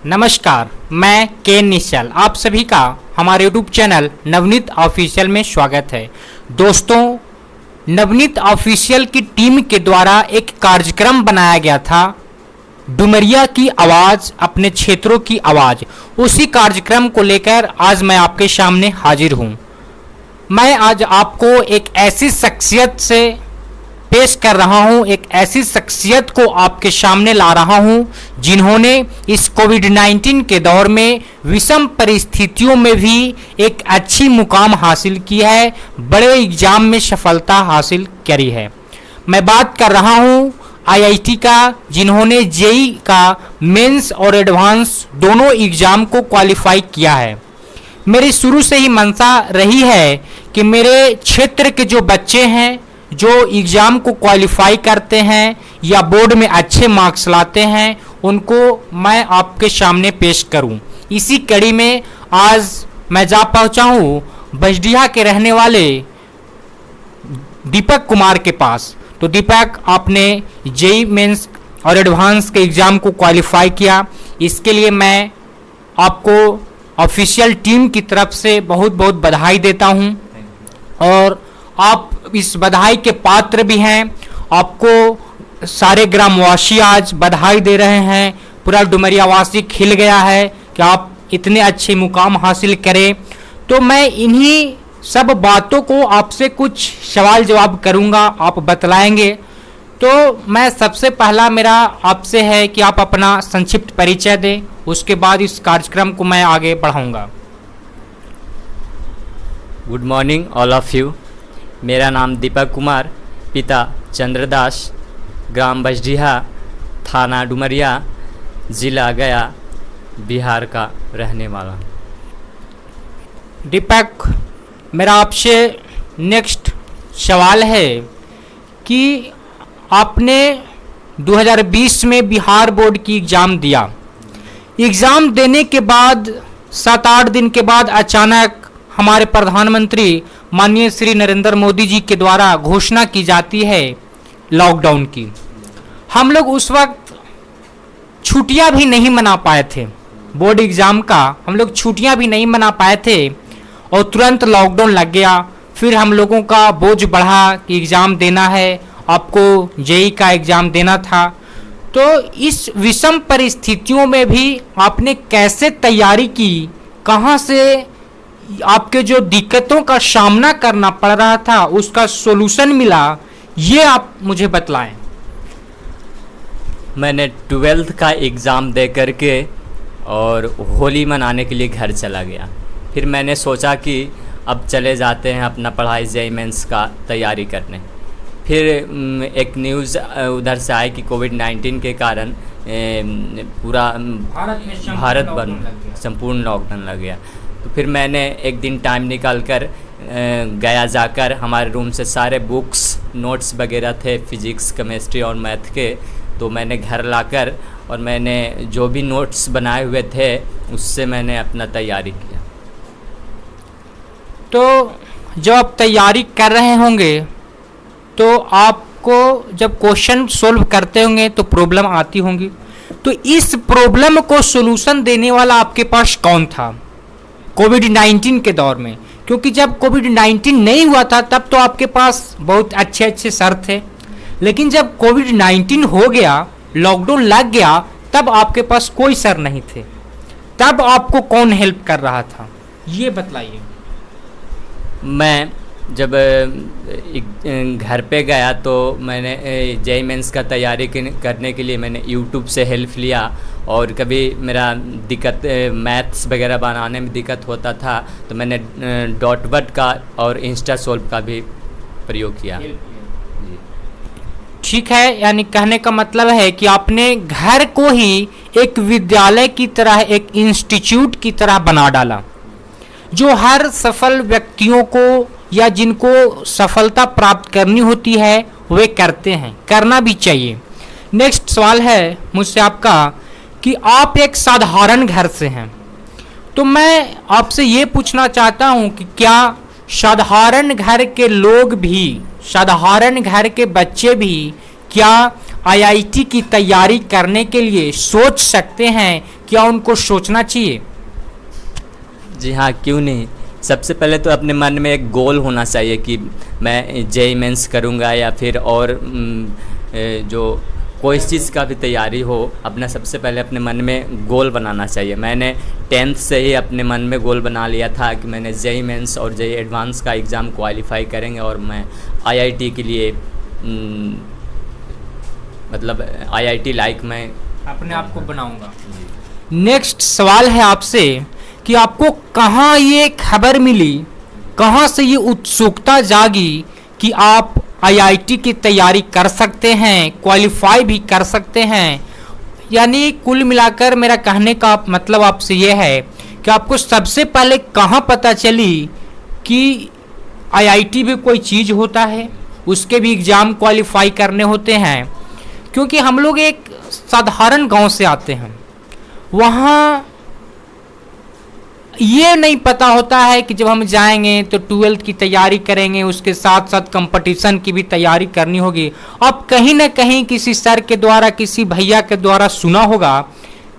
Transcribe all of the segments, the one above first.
नमस्कार, मैं के निश्चल आप सभी का हमारे YouTube चैनल नवनीत ऑफिशियल में स्वागत है। दोस्तों, नवनीत ऑफिशियल की टीम के द्वारा एक कार्यक्रम बनाया गया था, डुमरिया की आवाज़, अपने क्षेत्रों की आवाज़। उसी कार्यक्रम को लेकर आज मैं आपके सामने हाजिर हूँ। मैं आज आपको एक ऐसी शख्सियत से पेश कर रहा हूं, एक ऐसी शख्सियत को आपके सामने ला रहा हूं जिन्होंने इस कोविड-19 के दौर में विषम परिस्थितियों में भी एक अच्छी मुकाम हासिल की है, बड़े एग्जाम में सफलता हासिल करी है। मैं बात कर रहा हूं आईआईटी का, जिन्होंने जेईई का मेंस और एडवांस दोनों एग्जाम को क्वालिफाई किया है। मेरी शुरू से ही मंशा रही है कि मेरे क्षेत्र के जो बच्चे हैं, जो एग्ज़ाम को क्वालिफाई करते हैं या बोर्ड में अच्छे मार्क्स लाते हैं, उनको मैं आपके सामने पेश करूं। इसी कड़ी में आज मैं जा पहुंचा हूं बजडीहा के रहने वाले दीपक कुमार के पास। तो दीपक, आपने जेईई मेंस और एडवांस के एग्ज़ाम को क्वालिफाई किया, इसके लिए मैं आपको ऑफिशियल टीम की तरफ से बहुत बहुत बधाई देता हूं और आप इस बधाई के पात्र भी हैं। आपको सारे ग्रामवासी आज बधाई दे रहे हैं, पूरा डुमरिया वासी खिल गया है कि आप इतने अच्छे मुकाम हासिल करें। तो मैं इन्हीं सब बातों को आपसे कुछ सवाल जवाब करूंगा, आप बतलाएंगे। तो मैं सबसे पहला मेरा आपसे है कि आप अपना संक्षिप्त परिचय दें, उसके बाद इस कार्यक्रम को मैं आगे बढ़ाऊंगा। Good morning all of you. मेरा नाम दीपक कुमार, पिता चंद्रदास, ग्राम बजडीहा, थाना डुमरिया, जिला गया, बिहार का रहने वाला। दीपक, मेरा आपसे नेक्स्ट सवाल है कि आपने 2020 में बिहार बोर्ड की एग्ज़ाम दिया। एग्ज़ाम देने के बाद 7-8 दिन के बाद अचानक हमारे प्रधानमंत्री माननीय श्री नरेंद्र मोदी जी के द्वारा घोषणा की जाती है लॉकडाउन की। हम लोग उस वक्त छुट्टियां भी नहीं मना पाए थे, बोर्ड एग्ज़ाम का हम लोग छुट्टियां भी नहीं मना पाए थे और तुरंत लॉकडाउन लग गया। फिर हम लोगों का बोझ बढ़ा कि एग्ज़ाम देना है, आपको जेईई का एग्ज़ाम देना था। तो इस विषम परिस्थितियों में भी आपने कैसे तैयारी की, कहाँ से आपके जो दिक्कतों का सामना करना पड़ रहा था उसका सॉल्यूशन मिला, ये आप मुझे बतलाएं। मैंने 12th का एग्ज़ाम दे करके और होली मनाने के लिए घर चला गया। फिर मैंने सोचा कि अब चले जाते हैं अपना पढ़ाई जेईई मेंस का तैयारी करने। फिर एक न्यूज़ उधर से आई कि कोविड-19 के कारण पूरा भारत बंद, संपूर्ण लॉकडाउन लग गया। तो फिर मैंने एक दिन टाइम निकाल कर गया, जाकर हमारे रूम से सारे बुक्स, नोट्स वगैरह थे फिजिक्स, केमिस्ट्री और मैथ के, तो मैंने घर लाकर और मैंने जो भी नोट्स बनाए हुए थे उससे मैंने अपना तैयारी किया। तो जब आप तैयारी कर रहे होंगे तो आपको जब क्वेश्चन सोल्व करते होंगे तो प्रॉब्लम आती होंगी। तो इस प्रॉब्लम को सॉल्यूशन देने वाला आपके पास कौन था कोविड-19 के दौर में? क्योंकि जब कोविड-19 नहीं हुआ था तब तो आपके पास बहुत अच्छे अच्छे सर थे, लेकिन जब कोविड-19 हो गया, लॉकडाउन लग गया, तब आपके पास कोई सर नहीं थे। तब आपको कौन हेल्प कर रहा था, ये बतलाइए। मैं जब घर पे गया तो मैंने जेईई मेंस का तैयारी करने के लिए मैंने यूट्यूब से हेल्प लिया, और कभी मेरा दिक्कत मैथ्स वगैरह बनाने में दिक्कत होता था तो मैंने डॉटवर्ड का और इंस्टा सोल्व का भी प्रयोग किया। ठीक है, यानी कहने का मतलब है कि आपने घर को ही एक विद्यालय की तरह, एक इंस्टीट्यूट की तरह बना डाला, जो हर सफल व्यक्तियों को या जिनको सफलता प्राप्त करनी होती है वे करते हैं, करना भी चाहिए। नेक्स्ट सवाल है मुझसे आपका कि आप एक साधारण घर से हैं, तो मैं आपसे ये पूछना चाहता हूं कि क्या साधारण घर के लोग भी, साधारण घर के बच्चे भी क्या आईआईटी की तैयारी करने के लिए सोच सकते हैं क्या उनको सोचना चाहिए? जी हाँ, क्यों नहीं। सबसे पहले तो अपने मन में एक गोल होना चाहिए कि मैं जेईई मेंस करूँगा या फिर और जो कोई चीज़ का भी तैयारी हो, अपना सबसे पहले अपने मन में गोल बनाना चाहिए। मैंने 10th से ही अपने मन में गोल बना लिया था कि मैंने जेईई मेंस और जेईई एडवांस का एग्ज़ाम क्वालिफाई करेंगे और मैं आईआईटी के लिए मतलब आईआईटी लाइक मैं अपने आप को बनाऊंगा। नेक्स्ट सवाल है आपसे कि आपको कहाँ ये खबर मिली, कहाँ से ये उत्सुकता जागी कि आप आईआईटी की तैयारी कर सकते हैं, क्वालिफाई भी कर सकते हैं? यानी कुल मिलाकर मेरा कहने का मतलब आपसे ये है कि आपको सबसे पहले कहाँ पता चली कि आईआईटी भी कोई चीज़ होता है, उसके भी एग्ज़ाम क्वालिफाई करने होते हैं? क्योंकि हम लोग एक साधारण गांव से आते हैं, वहाँ ये नहीं पता होता है कि जब हम जाएंगे तो 12th की तैयारी करेंगे, उसके साथ साथ कंपटीशन की भी तैयारी करनी होगी। अब कहीं ना कहीं किसी सर के द्वारा, किसी भैया के द्वारा सुना होगा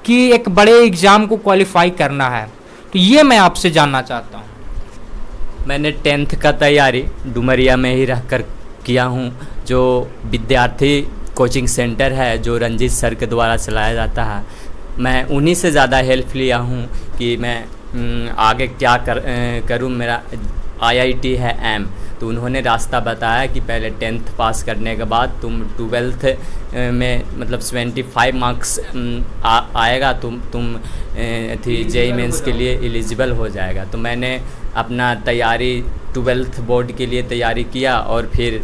कि एक बड़े एग्ज़ाम को क्वालिफाई करना है, तो ये मैं आपसे जानना चाहता हूँ। मैंने 10th का तैयारी डुमरिया में ही रहकर किया हूँ, जो विद्यार्थी कोचिंग सेंटर है जो रंजीत सर के द्वारा चलाया जाता है। मैं उन्हीं से ज़्यादा हेल्प लिया हूँ कि मैं आगे क्या करूँ। मेरा आईआईटी है एम, तो उन्होंने रास्ता बताया कि पहले 10th पास करने के बाद तुम 12th में मतलब 75 मार्क्स आएगा, तुम थी जेईई मेंस के लिए एलिजिबल हो जाएगा। तो मैंने अपना तैयारी 12th बोर्ड के लिए तैयारी किया और फिर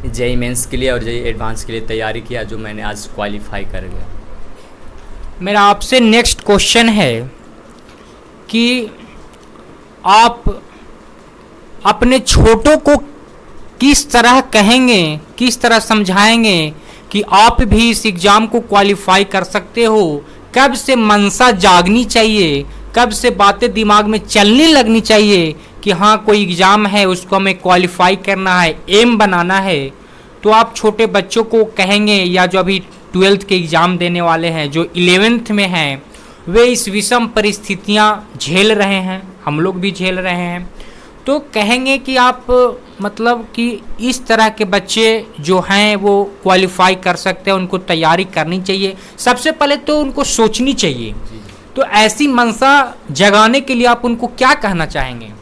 जेईई मेंस के लिए और जेईई एडवांस के लिए तैयारी किया, जो मैंने आज क्वालिफाई कर गया। मेरा आपसे नेक्स्ट क्वेश्चन है कि आप अपने छोटों को किस तरह कहेंगे, किस तरह समझाएंगे कि आप भी इस एग्ज़ाम को क्वालिफाई कर सकते हो? कब से मनसा जागनी चाहिए, कब से बातें दिमाग में चलने लगनी चाहिए कि हाँ कोई एग्ज़ाम है, उसको हमें क्वालिफाई करना है, एम बनाना है? तो आप छोटे बच्चों को कहेंगे, या जो अभी 12th के एग्ज़ाम देने वाले हैं, जो 11th में हैं, वे इस विषम परिस्थितियां झेल रहे हैं, हम लोग भी झेल रहे हैं, तो कहेंगे कि आप मतलब कि इस तरह के बच्चे जो हैं वो क्वालिफाई कर सकते हैं, उनको तैयारी करनी चाहिए, सबसे पहले तो उनको सोचनी चाहिए। तो ऐसी मनसा जगाने के लिए आप उनको क्या कहना चाहेंगे?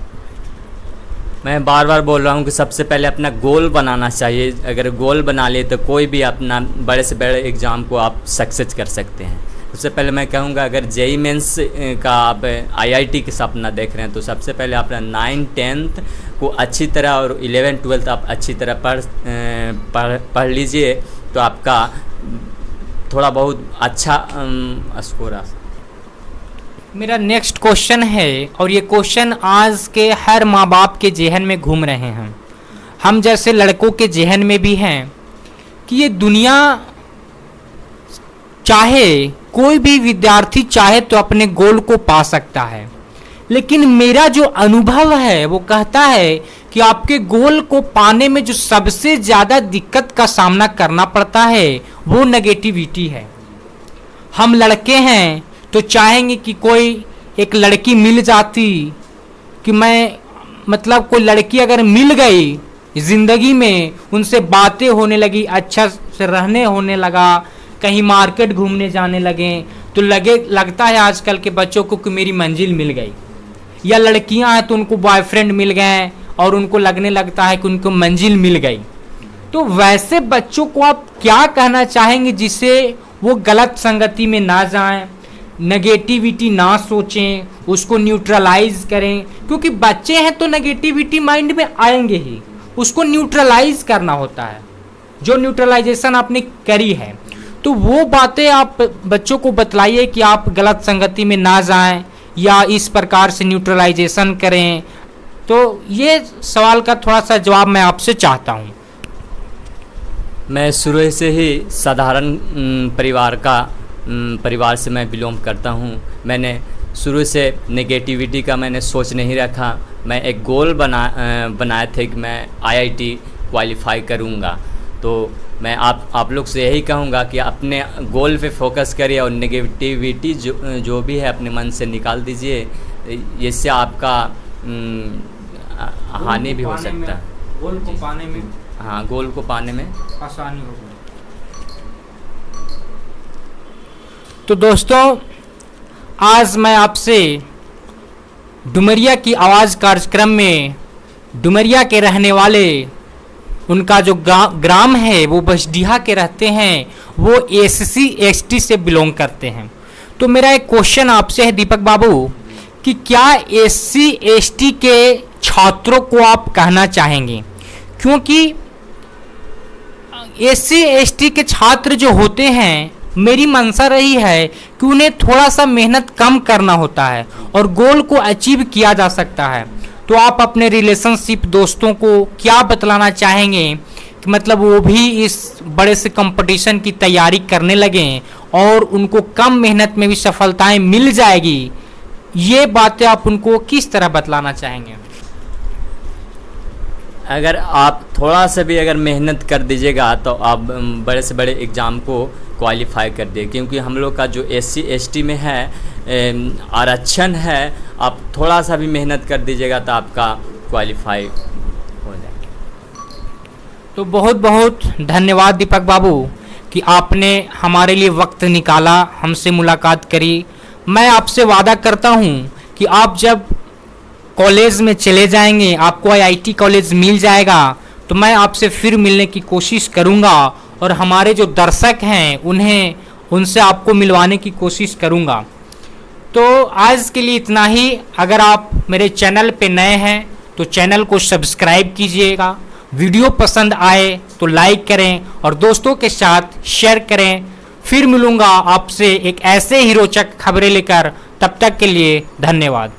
मैं बार बार बोल रहा हूँ कि सबसे पहले अपना गोल बनाना चाहिए। अगर गोल बना ले तो कोई भी अपना बड़े से बड़े एग्ज़ाम को आप सक्सेस कर सकते हैं। सबसे पहले मैं कहूँगा, अगर जेईई मेंस का आप आईआईटी के सपना देख रहे हैं तो सबसे पहले अपना 9th 10th को अच्छी तरह और 11th 12th आप अच्छी तरह पढ़ लीजिए, तो आपका थोड़ा बहुत अच्छा स्कोर आ। मेरा नेक्स्ट क्वेश्चन है, और ये क्वेश्चन आज के हर माँ बाप के जहन में घूम रहे हैं, हम जैसे लड़कों के जहन में भी हैं, कि ये दुनिया चाहे कोई भी विद्यार्थी चाहे तो अपने गोल को पा सकता है, लेकिन मेरा जो अनुभव है वो कहता है कि आपके गोल को पाने में जो सबसे ज़्यादा दिक्कत का सामना करना पड़ता है वो नेगेटिविटी है। हम लड़के हैं तो चाहेंगे कि कोई एक लड़की मिल जाती, कि मैं मतलब कोई लड़की अगर मिल गई ज़िंदगी में, उनसे बातें होने लगी, अच्छा से रहने होने लगा, कहीं मार्केट घूमने जाने लगे, तो लगता है आजकल के बच्चों को कि मेरी मंजिल मिल गई। या लड़कियां हैं तो उनको बॉयफ्रेंड मिल गए और उनको लगने लगता है कि उनको मंजिल मिल गई। तो वैसे बच्चों को आप क्या कहना चाहेंगे जिससे वो गलत संगति में ना जाएं, नेगेटिविटी ना सोचें, उसको न्यूट्रलाइज करें? क्योंकि बच्चे हैं तो नेगेटिविटी माइंड में आएंगे ही, उसको न्यूट्रलाइज करना होता है, जो न्यूट्रलाइजेशन आपने करी है। तो वो बातें आप बच्चों को बतलाइए कि आप गलत संगति में ना जाएं या इस प्रकार से न्यूट्रलाइजेशन करें। तो ये सवाल का थोड़ा सा जवाब मैं आपसे चाहता हूँ। मैं शुरू से ही साधारण परिवार से मैं बिलोंग करता हूँ। मैंने शुरू से नेगेटिविटी का मैंने सोच नहीं रखा। मैं एक गोल बनाए थे कि मैं आईआईटी क्वालिफाई करूँगा। तो मैं आप लोग से यही कहूँगा कि अपने गोल पे फोकस करिए और नेगेटिविटी जो भी है अपने मन से निकाल दीजिए। इससे आपका हानि भी हो सकता है। गोल को पाने में, हाँ, गोल को पाने में आसानी होगी। तो दोस्तों, आज मैं आपसे डुमरिया की आवाज़ कार्यक्रम में डुमरिया के रहने वाले, उनका जो ग्राम है वो बसडीहा के रहते हैं, वो SC ST से बिलोंग करते हैं। तो मेरा एक क्वेश्चन आपसे है दीपक बाबू कि क्या SC ST के छात्रों को आप कहना चाहेंगे, क्योंकि SC ST के छात्र जो होते हैं, मेरी मंशा रही है कि उन्हें थोड़ा सा मेहनत कम करना होता है और गोल को अचीव किया जा सकता है। तो आप अपने रिलेशनशिप दोस्तों को क्या बतलाना चाहेंगे कि मतलब वो भी इस बड़े से कंपटीशन की तैयारी करने लगें और उनको कम मेहनत में भी सफलताएं मिल जाएगी? ये बातें आप उनको किस तरह बतलाना चाहेंगे? अगर आप थोड़ा सा भी अगर मेहनत कर दीजिएगा तो आप बड़े से बड़े एग्ज़ाम को क्वालिफाई कर दिए, क्योंकि हम लोग का जो SC ST में है आरक्षण है। आप थोड़ा सा भी मेहनत कर दीजिएगा तो आपका क्वालिफाई हो जाएगा। तो बहुत बहुत धन्यवाद दीपक बाबू कि आपने हमारे लिए वक्त निकाला, हमसे मुलाकात करी। मैं आपसे वादा करता हूँ कि आप जब कॉलेज में चले जाएंगे, आपको IIT कॉलेज मिल जाएगा, तो मैं आपसे फिर मिलने की कोशिश करूँगा और हमारे जो दर्शक हैं उनसे आपको मिलवाने की कोशिश करूँगा। तो आज के लिए इतना ही। अगर आप मेरे चैनल पे नए हैं तो चैनल को सब्सक्राइब कीजिएगा, वीडियो पसंद आए तो लाइक करें और दोस्तों के साथ शेयर करें। फिर मिलूँगा आपसे एक ऐसे ही रोचक खबरें लेकर, तब तक के लिए धन्यवाद।